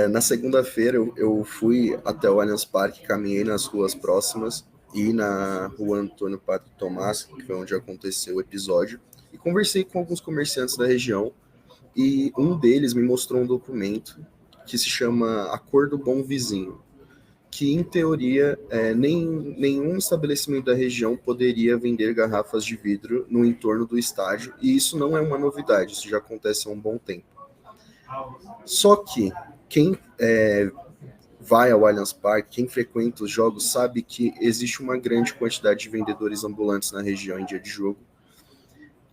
Na segunda-feira eu fui até o Allianz Parque, caminhei nas ruas próximas e na rua Antônio Padre Tomás, que foi onde aconteceu o episódio, e conversei com alguns comerciantes da região, e um deles me mostrou um documento que se chama Acordo Bom Vizinho, que em teoria nenhum estabelecimento da região poderia vender garrafas de vidro no entorno do estádio, e isso não é uma novidade, isso já acontece há um bom tempo. Só que quem vai ao Allianz Parque, quem frequenta os jogos, sabe que existe uma grande quantidade de vendedores ambulantes na região em dia de jogo,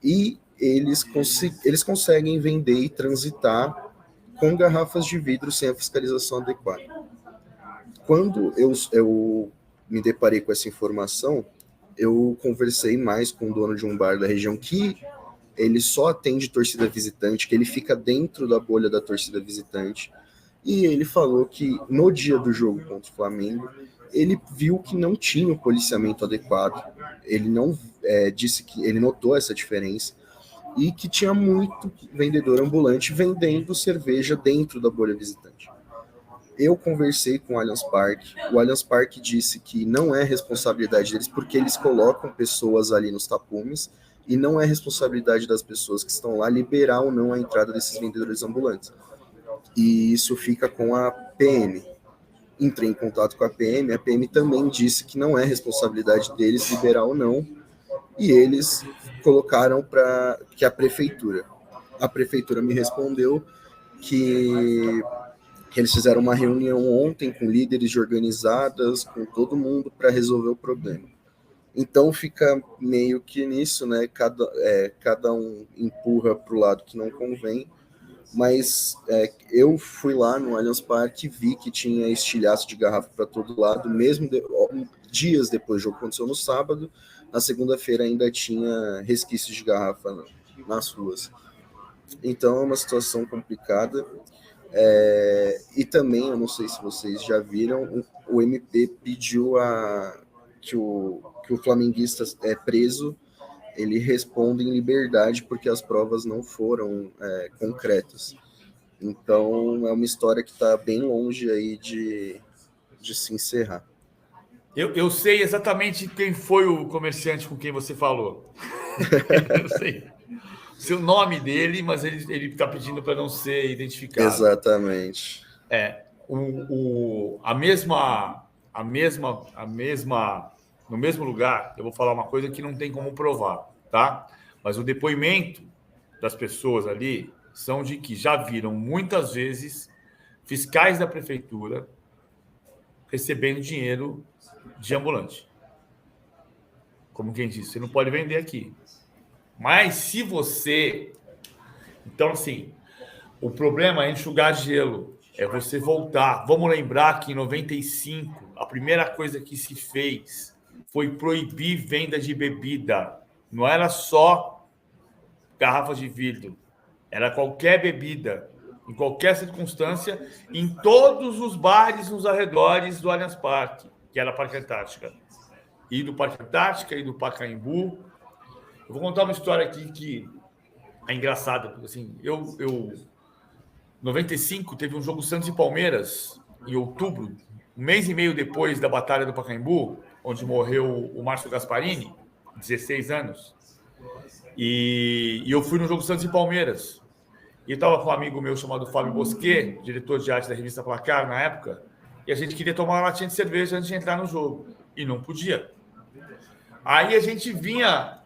e eles conseguem vender e transitar com garrafas de vidro sem a fiscalização adequada. Quando eu me deparei com essa informação, eu conversei mais com o dono de um bar da região que ele só atende torcida visitante, que ele fica dentro da bolha da torcida visitante, e ele falou que no dia do jogo contra o Flamengo, ele viu que não tinha o policiamento adequado, ele não disse que ele notou essa diferença, e que tinha muito vendedor ambulante vendendo cerveja dentro da bolha visitante. Eu conversei com o Allianz Parque. O Allianz Parque disse que não é responsabilidade deles porque eles colocam pessoas ali nos tapumes e não é responsabilidade das pessoas que estão lá liberar ou não a entrada desses vendedores ambulantes. E isso fica com a PM. Entrei em contato com a PM também disse que não é responsabilidade deles liberar ou não, e eles colocaram para que a prefeitura me respondeu que eles fizeram uma reunião ontem com líderes de organizadas, com todo mundo, para resolver o problema. Então fica meio que nisso, né? Cada um empurra para o lado que não convém, mas eu fui lá no Allianz Parque, vi que tinha estilhaço de garrafa para todo lado, mesmo dias depois, o jogo aconteceu no sábado, na segunda-feira ainda tinha resquícios de garrafa nas ruas. Então é uma situação complicada. E também, eu não sei se vocês já viram, o MP pediu que o flamenguista preso ele responda em liberdade porque as provas não foram concretas. Então é uma história que está bem longe aí de se encerrar. Eu sei exatamente quem foi o comerciante com quem você falou. Eu sei o seu nome dele, mas ele está pedindo para não ser identificado. Exatamente. No mesmo lugar, eu vou falar uma coisa que não tem como provar, tá? Mas o depoimento das pessoas ali são de que já viram muitas vezes fiscais da prefeitura recebendo dinheiro de ambulante. Como quem disse, você não pode vender aqui. Mas se você... Então, assim, o problema é enxugar gelo, é você voltar. Vamos lembrar que em 95, a primeira coisa que se fez foi proibir venda de bebida. Não era só garrafas de vidro, era qualquer bebida, em qualquer circunstância, em todos os bares nos arredores do Allianz Parque, que era a Parque Antártica. E do Parque Antártica e do Pacaembu. Eu vou contar uma história aqui que é engraçada, porque assim, 95 teve um jogo Santos e Palmeiras em outubro, um mês e meio depois da Batalha do Pacaembu, onde morreu o Márcio Gasparini, 16 anos. E eu fui no jogo Santos e Palmeiras. E eu estava com um amigo meu chamado Fábio Bosquet, diretor de arte da revista Placar na época, e a gente queria tomar uma latinha de cerveja antes de entrar no jogo. E não podia. Aí a gente vinha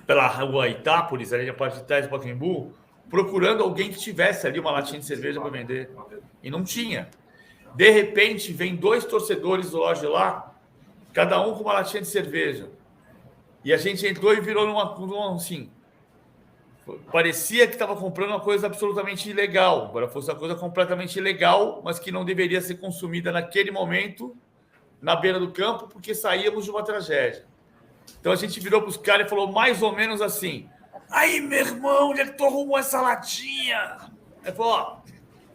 pela rua Itápolis, ali na parte de trás do Pacaembu, procurando alguém que tivesse ali uma latinha de cerveja para vender. E não tinha. De repente, vem 2 torcedores do lado de lá, cada um com uma latinha de cerveja. E a gente entrou e virou numa assim... Parecia que estava comprando uma coisa absolutamente ilegal. Agora fosse uma coisa completamente ilegal, mas que não deveria ser consumida naquele momento, na beira do campo, porque saíamos de uma tragédia. Então a gente virou para os caras e falou mais ou menos assim: aí, meu irmão, onde é que tu arrumou essa latinha? Ele falou: ó,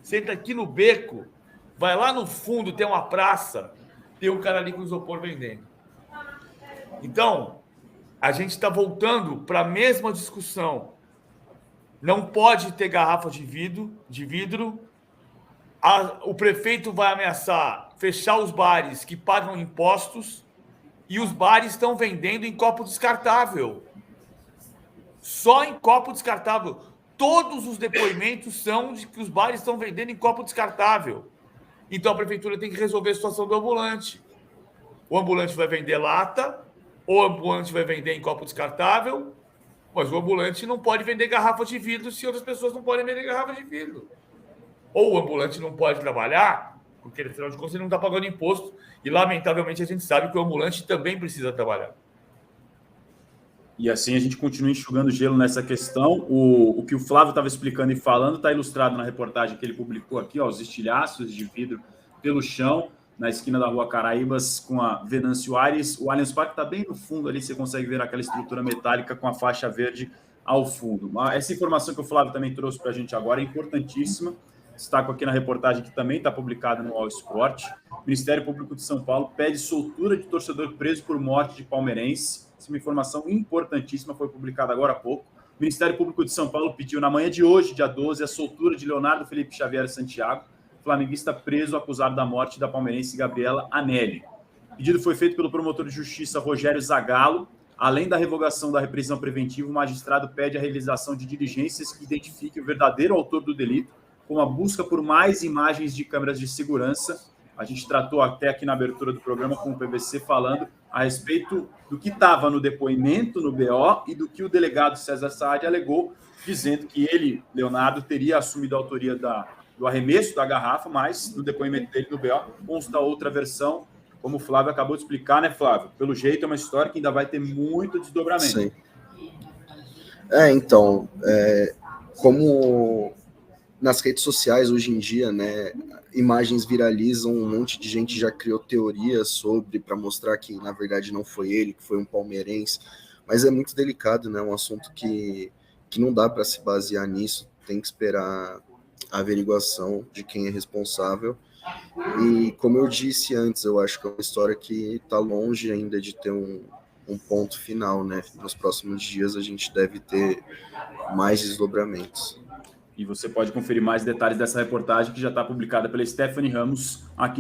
senta aqui no beco, vai lá no fundo, tem uma praça, tem um cara ali com isopor vendendo. Então, a gente está voltando para a mesma discussão. não pode ter garrafa de vidro. O prefeito vai ameaçar fechar os bares que pagam impostos e os bares estão vendendo em copo descartável. Só em copo descartável. Todos os depoimentos são de que os bares estão vendendo em copo descartável. Então a prefeitura tem que resolver a situação do ambulante. O ambulante vai vender lata, ou o ambulante vai vender em copo descartável, mas o ambulante não pode vender garrafa de vidro se outras pessoas não podem vender garrafa de vidro. Ou o ambulante não pode trabalhar, porque afinal de contas ele não está pagando imposto, e lamentavelmente a gente sabe que o ambulante também precisa trabalhar. E assim a gente continua enxugando gelo nessa questão. O que o Flávio estava explicando e falando está ilustrado na reportagem que ele publicou aqui, ó, os estilhaços de vidro pelo chão, na esquina da Rua Caraíbas, com a Venâncio Aires. O Allianz Parque está bem no fundo ali, você consegue ver aquela estrutura metálica com a faixa verde ao fundo. Essa informação que o Flávio também trouxe para a gente agora é importantíssima. Destaco aqui na reportagem que também está publicada no All Sport. O Ministério Público de São Paulo pede soltura de torcedor preso por morte de palmeirense. Essa é uma informação importantíssima, foi publicada agora há pouco. O Ministério Público de São Paulo pediu na manhã de hoje, dia 12, a soltura de Leonardo Felipe Xavier Santiago, flamenguista preso acusado da morte da palmeirense Gabriela Anelli. O pedido foi feito pelo promotor de justiça Rogério Zagallo. Além da revogação da prisão preventiva, o magistrado pede a realização de diligências que identifiquem o verdadeiro autor do delito, com a busca por mais imagens de câmeras de segurança. A gente tratou até aqui na abertura do programa com o PVC falando a respeito do que estava no depoimento no BO e do que o delegado César Saad alegou, dizendo que ele, Leonardo, teria assumido a autoria do arremesso da garrafa, mas no depoimento dele no BO consta outra versão, como o Flávio acabou de explicar, né, Flávio? Pelo jeito é uma história que ainda vai ter muito desdobramento. Sim. Então, como nas redes sociais hoje em dia, né, imagens viralizam, um monte de gente já criou teorias sobre, para mostrar que na verdade não foi ele, que foi um palmeirense, mas é muito delicado, né, um assunto que não dá para se basear nisso, tem que esperar a averiguação de quem é responsável. E como eu disse antes, eu acho que é uma história que está longe ainda de ter um ponto final, né? Nos próximos dias a gente deve ter mais desdobramentos. E você pode conferir mais detalhes dessa reportagem que já está publicada pela Stephanie Ramos aqui